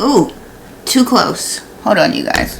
Ooh, too close. Hold on, you guys.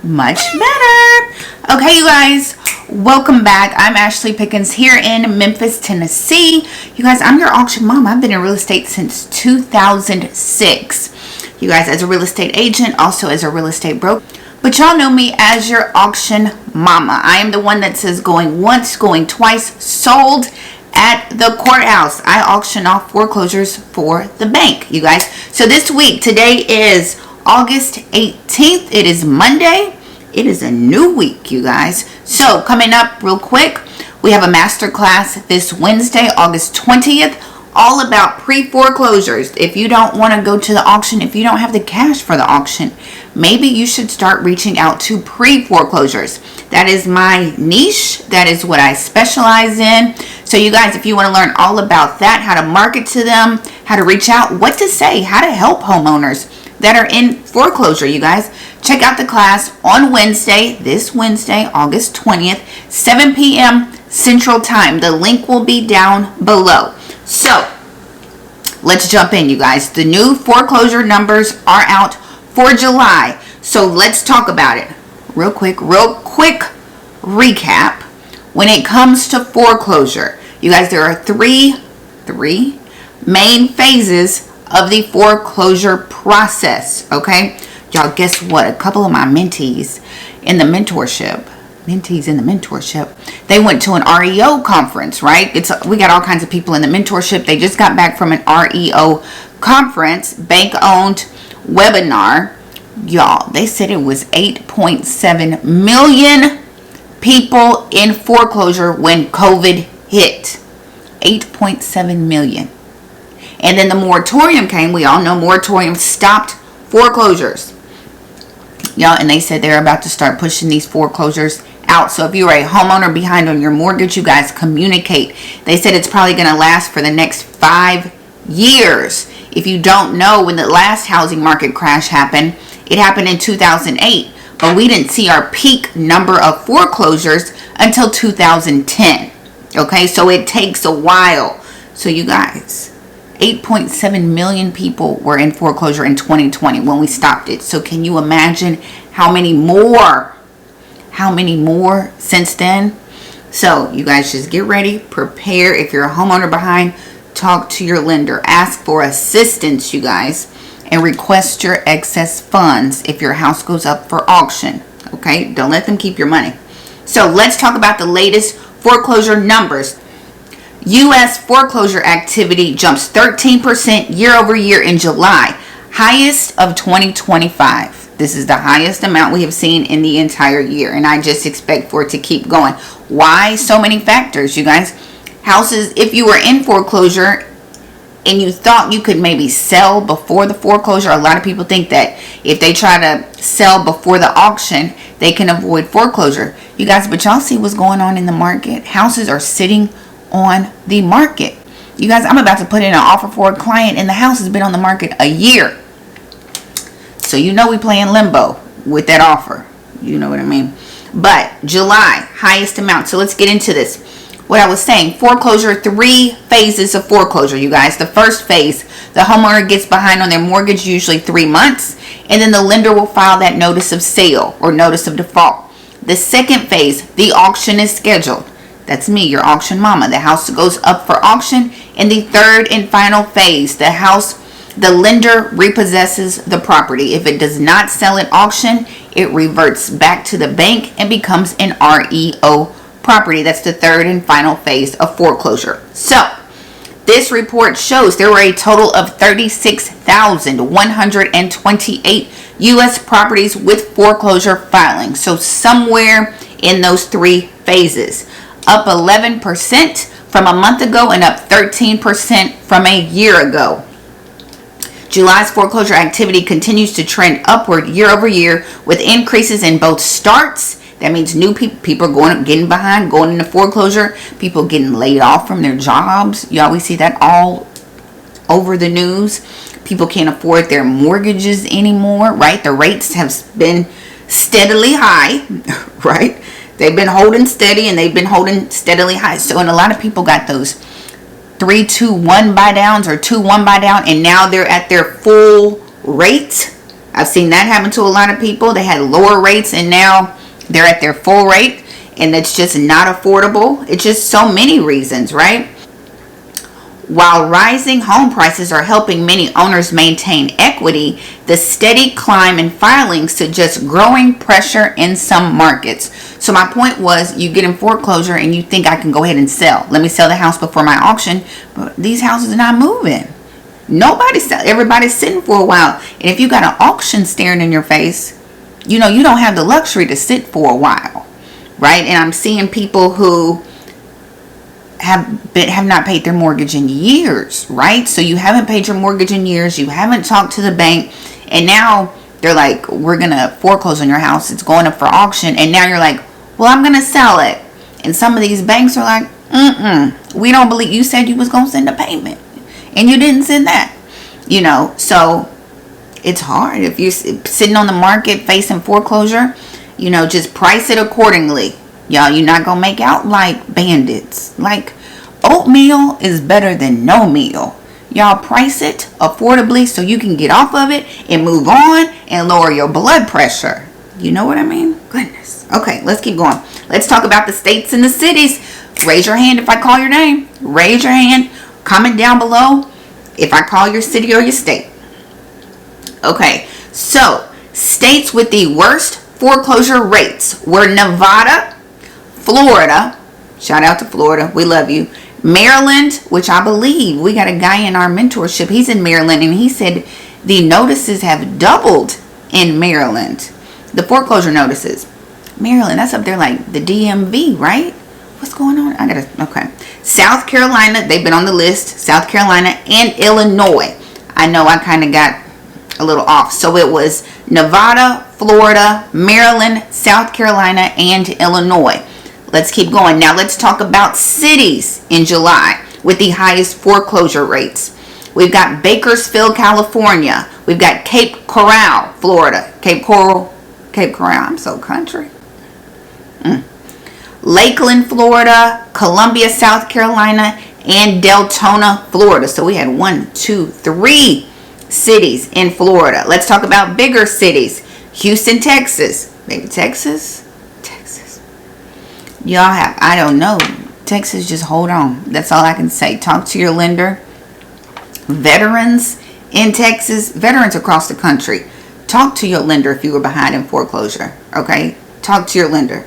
Much better. Okay, you guys, welcome back. I'm Ashley Pickens here in Memphis, Tennessee. You guys, I'm your auction mom. I've been in real estate since 2006. You guys, as a real estate agent, also as a real estate broker. But y'all know me as your auction mama. I am the one that says going once, going twice, sold at the courthouse. I auction off foreclosures for the bank, you guys. So this week, today is August 18th. It is Monday. It is a new week, you guys. So coming up real quick, we have a masterclass this Wednesday, August 20th, all about pre-foreclosures. If you don't want to go to the auction, if you don't have the cash for the auction, maybe you should start reaching out to pre-foreclosures. That is my niche. That is what I specialize in. So you guys, if you want to learn all about that, how to market to them, how to reach out, what to say, how to help homeowners that are in foreclosure, you guys, check out the class on Wednesday, this Wednesday, August 20th, 7 p.m. Central Time. The link will be down below. So let's jump in, you guys. The new foreclosure numbers are out for July. So let's talk about it. Real quick recap. When it comes to foreclosure, you guys, there are three main phases of the foreclosure process, okay? Y'all, guess what? A couple of my mentees in the mentorship, they went to an REO conference, right? We got all kinds of people in the mentorship. They just got back from an REO conference, bank-owned webinar. Y'all, they said it was 8.7 million people in foreclosure when COVID hit. 8.7 million. And then the moratorium came. We all know moratorium stopped foreclosures. Y'all, and they said they're about to start pushing these foreclosures out. So if you're a homeowner behind on your mortgage, you guys communicate. They said it's probably going to last for the next 5 years. If you don't know, when the last housing market crash happened, it happened in 2008. But we didn't see our peak number of foreclosures until 2010. Okay, so it takes a while. So you guys, 8.7 million people were in foreclosure in 2020 when we stopped it. So can you imagine how many more since then? So you guys just get ready, prepare. If you're a homeowner behind, talk to your lender, ask for assistance, you guys, and request your excess funds if your house goes up for auction. Okay, don't let them keep your money. So let's talk about the latest foreclosure numbers. U.S. foreclosure activity jumps 13% year over year in July, highest of 2025. This is the highest amount we have seen in the entire year, and I just expect for it to keep going. Why? So many factors, you guys. Houses, if you were in foreclosure and you thought you could maybe sell before the foreclosure, a lot of people think that if they try to sell before the auction, they can avoid foreclosure. You guys, but y'all see what's going on in the market? Houses are sitting on the market. You guys, I'm about to put in an offer for a client and the house has been on the market a year. So you know we play in limbo with that offer. You know what I mean? But July, highest amount. So let's get into this. What I was saying, foreclosure, 3 phases of foreclosure, you guys. The first phase, the homeowner gets behind on their mortgage, usually 3 months, and then the lender will file that notice of sale or notice of default. The second phase, the auction is scheduled. That's me, your auction mama. The house goes up for auction. In the third and final phase, the lender repossesses the property. If it does not sell at auction, it reverts back to the bank and becomes an REO property. That's the third and final phase of foreclosure. So this report shows there were a total of 36,128 U.S. properties with foreclosure filings. So somewhere in those 3 phases. Up 11% from a month ago and up 13% from a year ago. July's foreclosure activity continues to trend upward year over year with increases in both starts. That means new people getting behind, going into foreclosure, people getting laid off from their jobs. You always see that all over the news. People can't afford their mortgages anymore, right? The rates have been steadily high, right? They've been holding steady and they've been holding steadily high. So, and a lot of people got those 3-2-1 buy downs or 2-1 buy down, and now they're at their full rate. I've seen that happen to a lot of people. They had lower rates and now they're at their full rate, and it's just not affordable. It's just so many reasons, right? While rising home prices are helping many owners maintain equity, the steady climb in filings suggests growing pressure in some markets. So my point was, you get in foreclosure and you think, I can go ahead and sell. Let me sell the house before my auction. But these houses are not moving. Nobody's selling. Everybody's sitting for a while. And if you got an auction staring in your face, you know, you don't have the luxury to sit for a while, right? And I'm seeing people who have not paid their mortgage in years, right? So you haven't paid your mortgage in years, you haven't talked to the bank, and now they're like, we're gonna foreclose on your house, it's going up for auction, and now you're like, well, I'm gonna sell it. And some of these banks are like, we don't believe you said you was gonna send a payment and you didn't send that, you know. So it's hard if you're sitting on the market facing foreclosure. You know, just price it accordingly. Y'all, you're not going to make out like bandits. Like, oatmeal is better than no meal. Y'all, price it affordably so you can get off of it and move on and lower your blood pressure. You know what I mean? Goodness. Okay, let's keep going. Let's talk about the states and the cities. Raise your hand if I call your name. Raise your hand. Comment down below if I call your city or your state. Okay, so states with the worst foreclosure rates were Nevada, Florida, shout out to Florida, we love you, Maryland, which I believe we got a guy in our mentorship, he's in Maryland, and he said the notices have doubled in Maryland. The foreclosure notices. Maryland, that's up there like the DMV, right? What's going on? Okay. South Carolina, they've been on the list, South Carolina and Illinois. I know I kind of got a little off. So it was Nevada, Florida, Maryland, South Carolina, and Illinois. Let's keep going. Now let's talk about cities in July with the highest foreclosure rates. We've got Bakersfield, California. We've got Cape Coral, Florida. Cape Coral, I'm so country. Lakeland, Florida, Columbia, South Carolina, and Deltona, Florida. So we had 3 cities in Florida. Let's talk about bigger cities. Houston, Texas. Maybe Texas? Y'all have, I don't know. Texas, just hold on. That's all I can say. Talk to your lender. Veterans in Texas, veterans across the country. Talk to your lender if you were behind in foreclosure. Okay? Talk to your lender.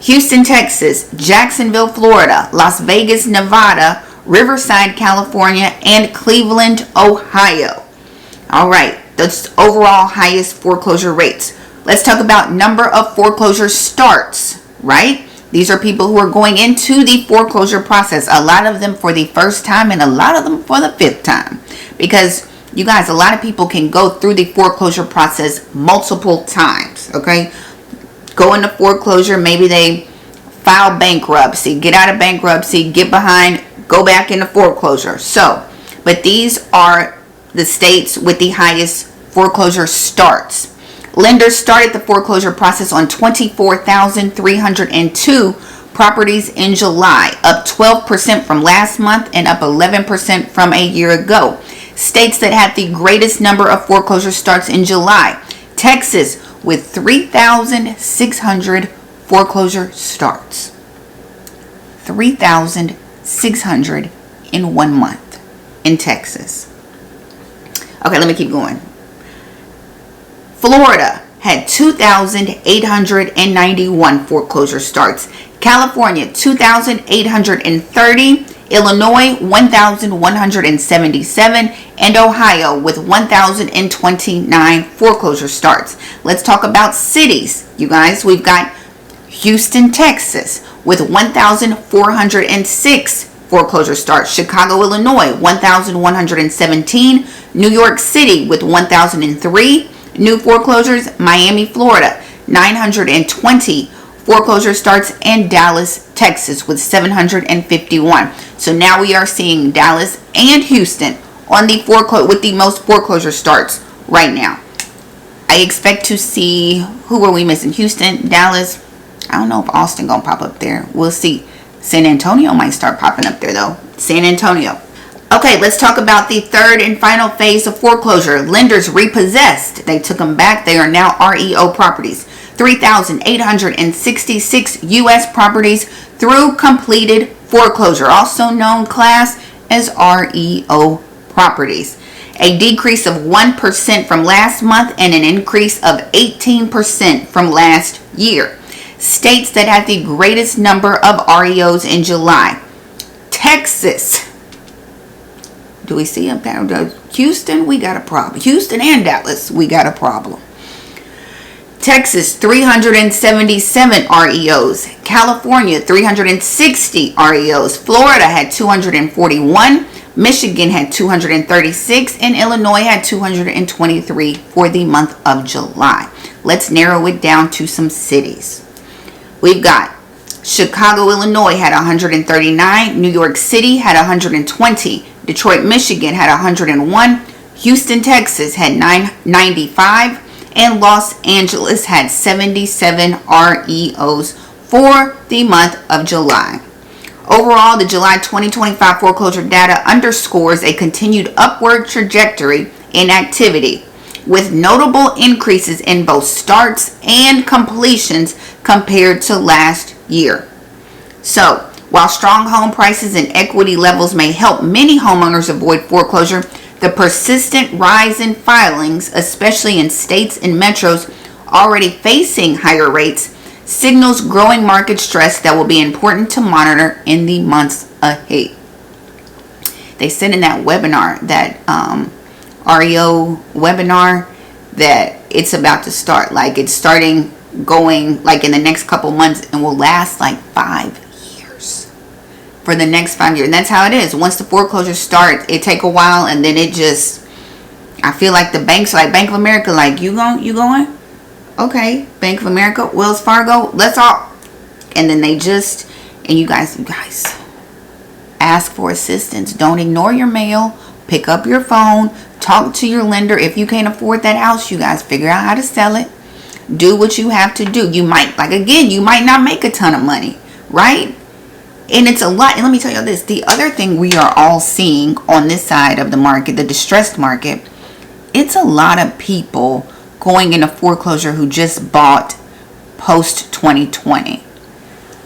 Houston, Texas, Jacksonville, Florida, Las Vegas, Nevada, Riverside, California, and Cleveland, Ohio. All right, that's overall highest foreclosure rates. Let's talk about number of foreclosure starts, right? These are people who are going into the foreclosure process. A lot of them for the first time and a lot of them for the 5th time. Because, you guys, a lot of people can go through the foreclosure process multiple times, okay? Go into foreclosure, maybe they file bankruptcy, get out of bankruptcy, get behind, go back into foreclosure. So, but these are the states with the highest foreclosure starts. Lenders started the foreclosure process on 24,302 properties in July, up 12% from last month and up 11% from a year ago. States that had the greatest number of foreclosure starts in July: Texas with 3,600 foreclosure starts. 3,600 in 1 month in Texas. Okay, let me keep going. Florida had 2,891 foreclosure starts. California, 2,830. Illinois, 1,177. And Ohio with 1,029 foreclosure starts. Let's talk about cities, you guys. We've got Houston, Texas with 1,406 foreclosure starts. Chicago, Illinois, 1,117. New York City with 1,003 new foreclosures. Miami, Florida, 920 foreclosure starts, and Dallas, Texas with 751. So now we are seeing Dallas and Houston on the with the most foreclosure starts right now. I expect to see, who are we missing? Houston, Dallas. I don't know if Austin gonna pop up there. We'll see. San Antonio might start popping up there though. San Antonio. Okay, let's talk about the third and final phase of foreclosure. Lenders repossessed. They took them back. They are now REO properties. 3,866 U.S. properties through completed foreclosure, also known class as REO properties. A decrease of 1% from last month and an increase of 18% from last year. States that had the greatest number of REOs in July. Texas. Do we see them down there? Houston, we got a problem. Houston and Dallas, we got a problem. Texas, 377 REOs. California, 360 REOs. Florida had 241. Michigan had 236. And Illinois had 223 for the month of July. Let's narrow it down to some cities. We've got Chicago, Illinois had 139. New York City had 120. Detroit, Michigan had 101. Houston, Texas had 95. And Los Angeles had 77 REOs for the month of July. Overall, the July 2025 foreclosure data underscores a continued upward trajectory in activity, with notable increases in both starts and completions compared to last year. So, while strong home prices and equity levels may help many homeowners avoid foreclosure, the persistent rise in filings, especially in states and metros already facing higher rates, signals growing market stress that will be important to monitor in the months ahead. They said in that webinar, that REO webinar, that it's about to start. Like it's starting going like in the next couple months and will last like 5 years. For the next 5 years. And that's how it is. Once the foreclosures start, it take a while and then it just, I feel like the banks, like Bank of America, like you going? Okay, Bank of America, Wells Fargo, let's all. And then they just, and you guys ask for assistance. Don't ignore your mail. Pick up your phone. Talk to your lender. If you can't afford that house, you guys figure out how to sell it. Do what you have to do. You might, like again, you might not make a ton of money, right? And it's a lot. And let me tell you this. The other thing we are all seeing on this side of the market, the distressed market, it's a lot of people going into foreclosure who just bought post 2020.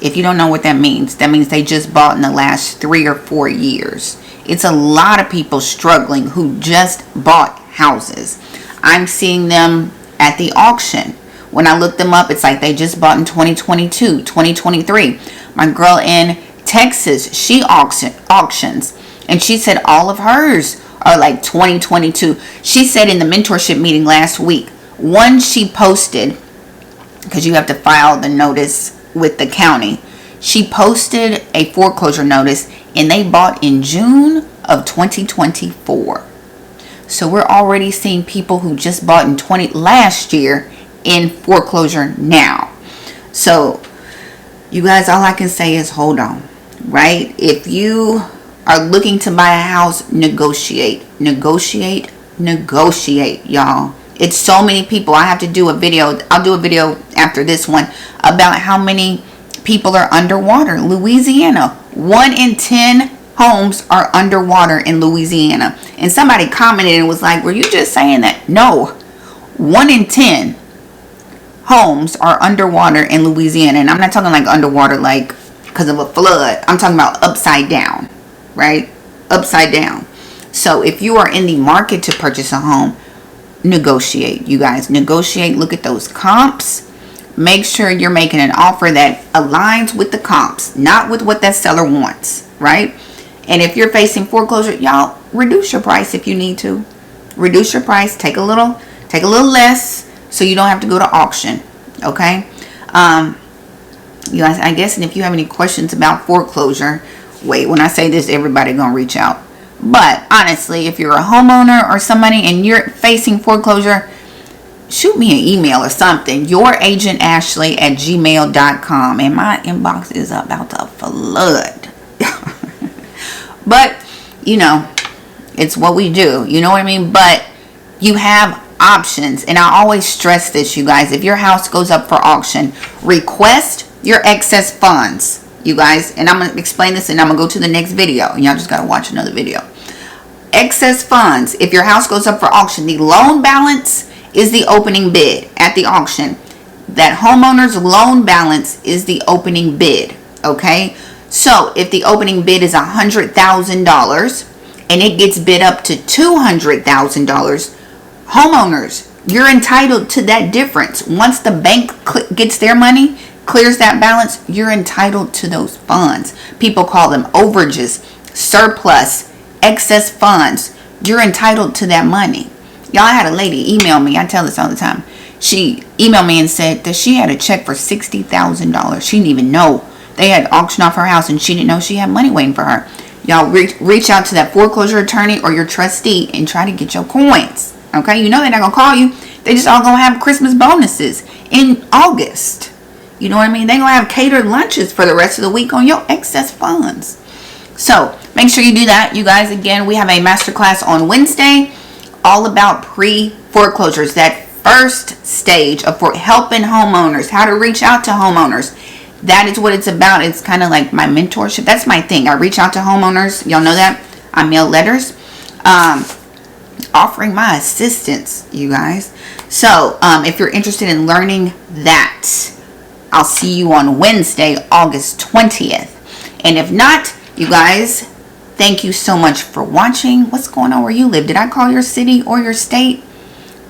If you don't know what that means they just bought in the last 3 or 4 years. It's a lot of people struggling who just bought houses. I'm seeing them at the auction. When I look them up, it's like they just bought in 2022, 2023. My girl in Texas, she auctions, and she said all of hers are like 2022. She said in the mentorship meeting last week, one she posted, because you have to file the notice with the county, she posted a foreclosure notice and they bought in June of 2024. So we're already seeing people who just bought in last year in foreclosure now. So you guys, all I can say is hold on, right? If you are looking to buy a house, negotiate, y'all. It's so many people. I have to do a video. I'll do a video after this one about how many people are underwater. Louisiana, 1 in 10 homes are underwater in Louisiana. And somebody commented and was like, were you just saying that? No, 1 in 10 homes are underwater in Louisiana. And I'm not talking like underwater like because of a flood. I'm talking about upside down, right? Upside down. So if you are in the market to purchase a home, negotiate, you guys. Negotiate. Look at those comps. Make sure you're making an offer that aligns with the comps, not with what that seller wants, right? And if you're facing foreclosure, y'all, reduce your price if you need to. Reduce your price. Take a little less so you don't have to go to auction, okay? You guys, I guess, and if you have any questions about foreclosure, wait, when I say this, everybody gonna reach out. But honestly, if you're a homeowner or somebody and you're facing foreclosure, shoot me an email or something. youragentashley@gmail.com. And my inbox is about to flood. But, you know, it's what we do. You know what I mean? But you have options. And I always stress this, you guys. If your house goes up for auction, request your excess funds. you guys, and I'm going to explain this and I'm going to go to the next video. And y'all just got to watch another video. Excess funds. If your house goes up for auction, the loan balance is the opening bid at the auction. That homeowner's loan balance is the opening bid. Okay? So if the opening bid is $100,000 and it gets bid up to $200,000, homeowners, you're entitled to that difference. Once the bank gets their money, clears that balance, you're entitled to those funds. People call them overages, surplus, excess funds. You're entitled to that money. Y'all, I had a lady email me. I tell this all the time. She emailed me and said that she had a check for $60,000. She didn't even know. They had auctioned off her house and she didn't know she had money waiting for her. Y'all, reach out to that foreclosure attorney or your trustee and try to get your coins. Okay, you know they're not going to call you. They just all going to have Christmas bonuses in August. You know what I mean? They're going to have catered lunches for the rest of the week on your excess funds. So, make sure you do that. You guys, again, we have a masterclass on Wednesday all about pre-foreclosures. That first stage of helping homeowners, how to reach out to homeowners. That is what it's about. It's kind of like my mentorship. That's my thing. I reach out to homeowners. Y'all know that. I mail letters. Offering my assistance, you guys. So if you're interested in learning that, I'll see you on Wednesday, August 20th. And if not, you guys, thank you so much for watching. What's going on where you live? Did I call your city or your state?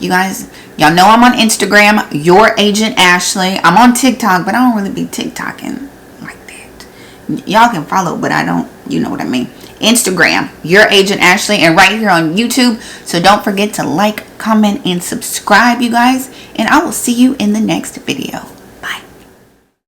You guys, y'all know I'm on Instagram, Your Agent Ashley. I'm on TikTok, but I don't really be TikToking like that. Y'all can follow, but I don't, you know what I mean. Instagram, Your Agent Ashley, and right here on YouTube. So don't forget to like, comment, and subscribe, you guys. And I will see you in the next video.